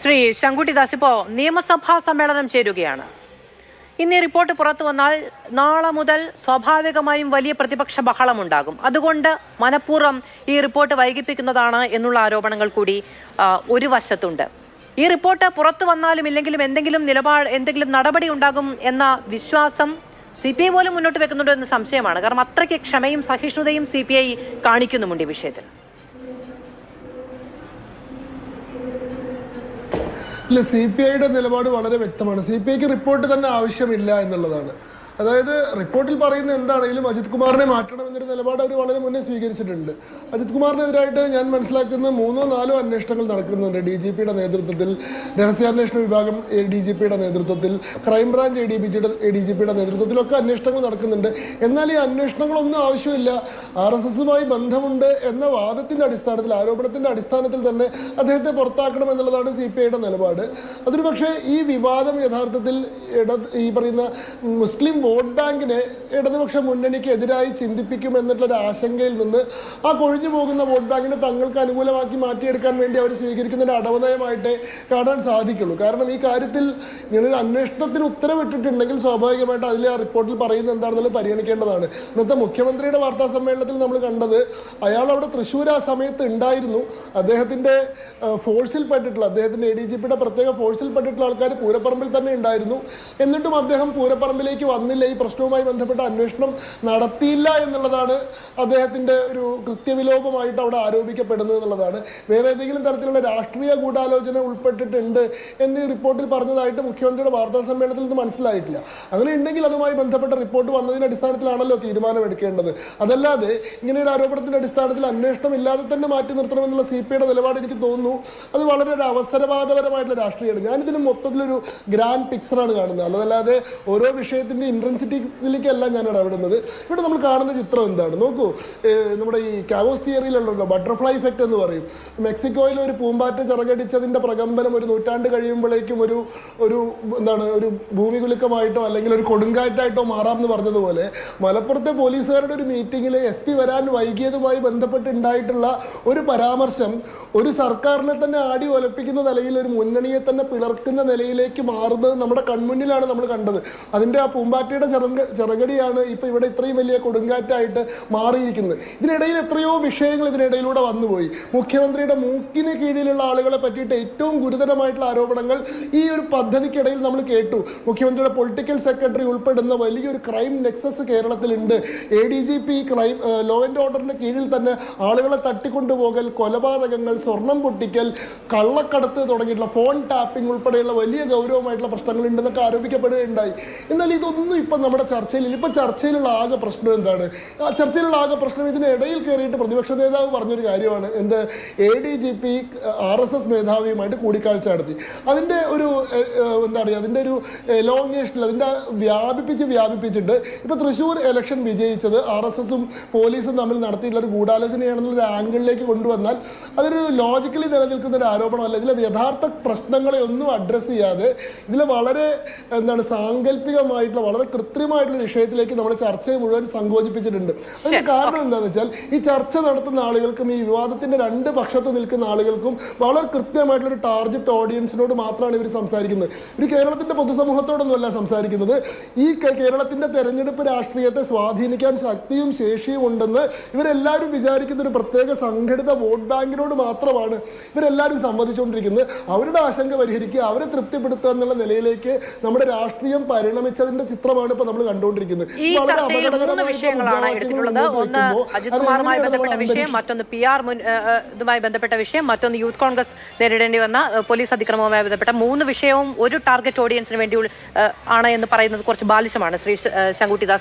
ശ്രീ ശങ്കുട്ടിദാസ്, ഇപ്പോൾ നിയമസഭാ സമ്മേളനം ചേരുകയാണ്. ഇന്ന് ഈ റിപ്പോർട്ട് പുറത്തു വന്നാൽ നാളെ മുതൽ സ്വാഭാവികമായും വലിയ പ്രതിപക്ഷ ബഹളമുണ്ടാകും. അതുകൊണ്ട് മനഃപൂർവ്വം ഈ റിപ്പോർട്ട് വൈകിപ്പിക്കുന്നതാണ് എന്നുള്ള ആരോപണങ്ങൾ കൂടി ഒരു വശത്തുണ്ട്. ഈ റിപ്പോർട്ട് പുറത്തു വന്നാലും ഇല്ലെങ്കിലും എന്തെങ്കിലും നടപടി ഉണ്ടാകും എന്ന വിശ്വാസം CPI പോലും മുന്നോട്ട് വെക്കുന്നുണ്ടോ എന്ന് സംശയമാണ്. കാരണം അത്രയ്ക്ക് ക്ഷമയും സഹിഷ്ണുതയും CPI കാണിക്കുന്നുമുണ്ട് ഈ വിഷയത്തിൽ. ഇല്ല, CPIയുടെ നിലപാട് വളരെ വ്യക്തമാണ്. CPIക്ക് റിപ്പോർട്ട് തന്നെ ആവശ്യമില്ല എന്നുള്ളതാണ്. അതായത് റിപ്പോർട്ടിൽ പറയുന്ന എന്താണെങ്കിലും അജിത് കുമാറിനെ മാറ്റണം എന്നൊരു നിലപാട് അവർ വളരെ മുന്നേ സ്വീകരിച്ചിട്ടുണ്ട്. അജിത് കുമാറിനെതിരായിട്ട് ഞാൻ മനസ്സിലാക്കുന്ന 3-4 അന്വേഷണങ്ങൾ നടക്കുന്നുണ്ട്. DGPയുടെ നേതൃത്വത്തിൽ, രഹസ്യാന്വേഷണ വിഭാഗം DGPയുടെ നേതൃത്വത്തിൽ, ക്രൈംബ്രാഞ്ച് DGPയുടെ നേതൃത്വത്തിലൊക്കെ അന്വേഷണങ്ങൾ നടക്കുന്നുണ്ട്. എന്നാൽ ഈ അന്വേഷണങ്ങളൊന്നും ആവശ്യമില്ല. RSSുമായി ബന്ധമുണ്ട് എന്ന വാദത്തിൻ്റെ അടിസ്ഥാനത്തിൽ, ആരോപണത്തിൻ്റെ അടിസ്ഥാനത്തിൽ തന്നെ അദ്ദേഹത്തെ പുറത്താക്കണം എന്നുള്ളതാണ് CPIയുടെ നിലപാട്. അതൊരു പക്ഷേ ഈ വിവാദം യഥാർത്ഥത്തിൽ ഈ പറയുന്ന മുസ്ലിം വോട്ട് ബാങ്കിനെ ഇടതുപക്ഷ മുന്നണിക്ക് എതിരായി ചിന്തിപ്പിക്കും എന്നുള്ളൊരു ആശങ്കയിൽ നിന്ന് ആ കൊഴിഞ്ഞു പോകുന്ന വോട്ട് ബാങ്കിനെ തങ്ങൾക്ക് അനുകൂലമാക്കി മാറ്റിയെടുക്കാൻ വേണ്ടി അവർ സ്വീകരിക്കുന്ന ഒരു അടവനയമായിട്ടേ കാണാൻ സാധിക്കുള്ളൂ. കാരണം ഈ കാര്യത്തിൽ ഇങ്ങനൊരു അന്വേഷണത്തിന് ഉത്തരവിട്ടിട്ടുണ്ടെങ്കിൽ സ്വാഭാവികമായിട്ട് അതിൽ ആ റിപ്പോർട്ടിൽ പറയുന്നത് എന്താണെന്നുള്ളത് പരിഗണിക്കേണ്ടതാണ്. ഇന്നത്തെ മുഖ്യമന്ത്രിയുടെ വാർത്താ സമ്മേളനത്തിൽ നമ്മൾ കണ്ടത് അയാൾ അവിടെ തൃശ്ശൂർ ആ സമയത്ത് ഉണ്ടായിരുന്നു. അദ്ദേഹത്തിൻ്റെ ഫോഴ്സിൽപ്പെട്ടിട്ടുള്ള, അദ്ദേഹത്തിൻ്റെ ADGPയുടെ പ്രത്യേക ഫോഴ്സിൽപ്പെട്ടിട്ടുള്ള ആൾക്കാർ പൂരപ്പറമ്പിൽ തന്നെ ഉണ്ടായിരുന്നു. എന്നിട്ടും അദ്ദേഹം പൂരപ്പറമ്പിലേക്ക് വന്നില്ല. ഈ പ്രശ്നവുമായി ബന്ധപ്പെട്ട അന്വേഷണം നടത്തിയില്ല എന്നുള്ളതാണ് അദ്ദേഹത്തിൻ്റെ ഒരു കൃത്യവിലോപമായിട്ട് അവിടെ ആരോപിക്കപ്പെടുന്നത് എന്നുള്ളതാണ്. വേറെ ഏതെങ്കിലും തരത്തിലുള്ള രാഷ്ട്രീയ ഗൂഢാലോചന ഉൾപ്പെട്ടിട്ടുണ്ട് എന്ന് റിപ്പോർട്ടിൽ പറഞ്ഞതായിട്ട് മുഖ്യമന്ത്രിയുടെ വാർത്താ സമ്മേളനത്തിൽ നിന്ന് മനസ്സിലായിട്ടില്ല. അങ്ങനെ ഉണ്ടെങ്കിൽ അതുമായി ബന്ധപ്പെട്ട റിപ്പോർട്ട് വന്നതിൻ്റെ അടിസ്ഥാനത്തിലാണല്ലോ തീരുമാനമെടുക്കേണ്ടത്. അതല്ലാതെ ഇങ്ങനെ ഒരു ആരോപണത്തിൻ്റെ അടിസ്ഥാനത്തിൽ അന്വേഷണം ഇല്ലാതെ തന്നെ മാറ്റി നിർത്തണമെന്നുള്ള CPIയുടെ നിലപാട് എനിക്ക് തോന്നുന്നു അത് വളരെ ഒരു അവസരവാദപരമായിട്ടുള്ള രാഷ്ട്രീയമാണ്. ഞാനിതിന് മൊത്തത്തിലൊരു ഗ്രാൻഡ് പിക്ചറാണ് കാണുന്നത്. അതല്ലാതെ ഓരോ വിഷയത്തിൻ്റെ ഇൻട്രൻസിറ്റിയിലേക്കല്ല ഞാൻ ഇടപെടുന്നത്. ഇവിടെ നമ്മൾ കാണുന്ന ചിത്രം എന്താണ് നോക്കൂ. നമ്മുടെ ഈ കാവോസ് തിയറിയിലുള്ളല്ലോ ബട്ടർഫ്ലൈ ഇഫക്റ്റ് എന്ന് പറയും. മെക്സിക്കോയിൽ ഒരു പൂമ്പാറ്റ ചിറകടിച്ചതിൻ്റെ പ്രകമ്പനം ഒരു നൂറ്റാണ്ട് കഴിയുമ്പോഴേക്കും ഒരു ഭൂമികുലുക്കമായിട്ടോ അല്ലെങ്കിൽ ഒരു കൊടുങ്കാറ്റായിട്ടോ മാറാമെന്ന് പറഞ്ഞതുപോലെ മലപ്പുറത്തെ പോലീസുകാരുടെ ഒരു മീറ്റിങ്ങിൽ SP വരാൻ വൈകിയതുമായി ബന്ധപ്പെട്ടുണ്ടായിട്ടുള്ള ഒരു പരാമർശം ഒരു സർക്കാരിനെ തന്നെ ആടി ഒലപ്പിക്കുന്ന നിലയിൽ, ഒരു മുന്നണിയെ തന്നെ പിളർക്കുന്ന നിലയിലേക്ക് മാറുന്നത് നമ്മുടെ കൺമുന്നിലാണ് നമ്മൾ കണ്ടത്. അതിൻ്റെ ആ പൂമ്പാറ്റയുടെ ചിറകടിയാണ് ഇപ്പോൾ ഇവിടെ ഇത്രയും വലിയ കൊടുങ്കാറ്റായിട്ട് മാറിയിരിക്കുന്നത്. ഇതിനിടയിൽ എത്രയോ വിഷയങ്ങൾ ഇതിനിടയിലൂടെ വന്നുപോയി. മുഖ്യമന്ത്രിയുടെ മൂക്കിന് കീഴിലുള്ള ആളുകളെ പറ്റിയിട്ട് ഏറ്റവും ഗുരുതരമായിട്ടുള്ള ആരോപണങ്ങൾ ഈ ഒരു പദ്ധതിക്കിടയിൽ നമ്മൾ കേട്ടു. മുഖ്യമന്ത്രിയുടെ പൊളിറ്റിക്കൽ സെക്രട്ടറി ഉൾപ്പെടുന്ന വലിയൊരു ക്രൈം നെക്സസ് കേരളത്തിലുണ്ട്. ADGP ലോ ആൻഡ് ഓർഡറിന്റെ കീഴിൽ തന്നെ ആളുകളെ തട്ടിക്കൊണ്ടുപോകൽ, കൊലപാതകങ്ങൾ, സ്വർണം പൊട്ടിക്കൽ, കള്ളക്കടത്ത് തുടങ്ങിയിട്ടുള്ള ഫോൺ ടാപ്പിംഗ് ഉൾപ്പെടെയുള്ള വലിയ ഗൗരവമായിട്ടുള്ള പ്രശ്നങ്ങൾ ഉണ്ടെന്നൊക്കെ ആരോപിക്കപ്പെടുകയുണ്ടായി. എന്നാൽ ഇതൊന്നും ഇപ്പം നമ്മുടെ ചർച്ചയിൽ ഇപ്പം ചർച്ചയിലുള്ള ആകെ പ്രശ്നം എന്താണ്? ചർച്ചയിലുള്ള ആകെ പ്രശ്നം ഇതിനിടയിൽ കയറിയിട്ട് പ്രതിപക്ഷ നേതാവ് പറഞ്ഞൊരു കാര്യമാണ്. ADGP RSS മേധാവിയുമായിട്ട് കൂടിക്കാഴ്ച നടത്തി. അതിൻ്റെ ഒരു അതിൻ്റെ ഒരു എലോങ്ങേഷനിൽ അതിൻ്റെ വ്യാപിപ്പിച്ചിട്ട് ഇപ്പോൾ തൃശ്ശൂർ ഇലക്ഷൻ വിജയിച്ചത് RSSും പോലീസും തമ്മിൽ നടത്തിയിട്ടുള്ള ഒരു ഗൂഢാലോചനയാണെന്നുള്ള ആംഗിളിലേക്ക് കൊണ്ടുവന്നാൽ അതൊരു ലോജിക്കലി നിലനിൽക്കുന്ന ഒരു ആരോപണമല്ല. ഇതിലെ യഥാർത്ഥ പ്രശ്നങ്ങളെ ഒന്നും അഡ്രസ്സ് ചെയ്യാതെ ഇതിലെ വളരെ സാങ്കല്പികമായിട്ടുള്ള, വളരെ കൃത്രിമമായിട്ടുള്ള വിഷയത്തിലേക്ക് നമ്മൾ ചർച്ചയെ മുഴുവൻ സങ്കോചിപ്പിച്ചിട്ടുണ്ട്. അതിന്റെ കാരണം എന്താണെന്ന് വെച്ചാൽ ഈ ചർച്ച നടത്തുന്ന ആളുകൾക്കും ഈ വിവാദത്തിന്റെ രണ്ട് പക്ഷത്ത് നിൽക്കുന്ന ആളുകൾക്കും വളരെ കൃത്യമായിട്ടുള്ള ഒരു ടാർഗറ്റ് ഓഡിയൻസിനോട് മാത്രമാണ് ഇവർ സംസാരിക്കുന്നത്. ഇവർ കേരളത്തിന്റെ പൊതുസമൂഹത്തോടൊന്നുമല്ല സംസാരിക്കുന്നത്. ഈ കേരളത്തിന്റെ തെരഞ്ഞെടുപ്പ് രാഷ്ട്രീയത്തെ സ്വാധീനിക്കാൻ ശക്തിയും ശേഷിയും ഉണ്ടെന്ന് ഇവരെല്ലാവരും വിചാരിക്കുന്ന ഒരു പ്രത്യേക സംഘടിത വോട്ട് ബാങ്കിനോട് മാത്രമാണ് ഇവരെല്ലാവരും സംവദിച്ചുകൊണ്ടിരിക്കുന്നത്. അവരുടെ ആശങ്ക പരിഹരിക്കുക, അവരെ തൃപ്തിപ്പെടുത്തുക എന്നുള്ള നിലയിലേക്ക് നമ്മുടെ രാഷ്ട്രീയം പരിണമിച്ചതിന്റെ ചിത്രമാണ് ഇപ്പൊ നമ്മൾ കണ്ടുകൊണ്ടിരിക്കുന്നത്. വളരെ അപകടകരമായ വിഷയങ്ങളാണ് എടുത്തിട്ടുള്ളത്. ഒന്ന് അജിത് കുമാറുമായി ബന്ധപ്പെട്ട വിഷയം, മറ്റൊന്ന് PR ഇതുമായി ബന്ധപ്പെട്ട വിഷയം, മറ്റൊന്ന് യൂത്ത് കോൺഗ്രസ് നേരിടേണ്ടി വന്ന പോലീസ് അതിക്രമവുമായി ബന്ധപ്പെട്ട 3 വിഷയവും ഒരു ടാർഗറ്റ് ഓഡിയൻസിന് വേണ്ടി ആണ് എന്ന് പറയുന്നത് കുറച്ച് ബാലിശമാണ് ശ്രീ ശങ്കുട്ടിദാസ്.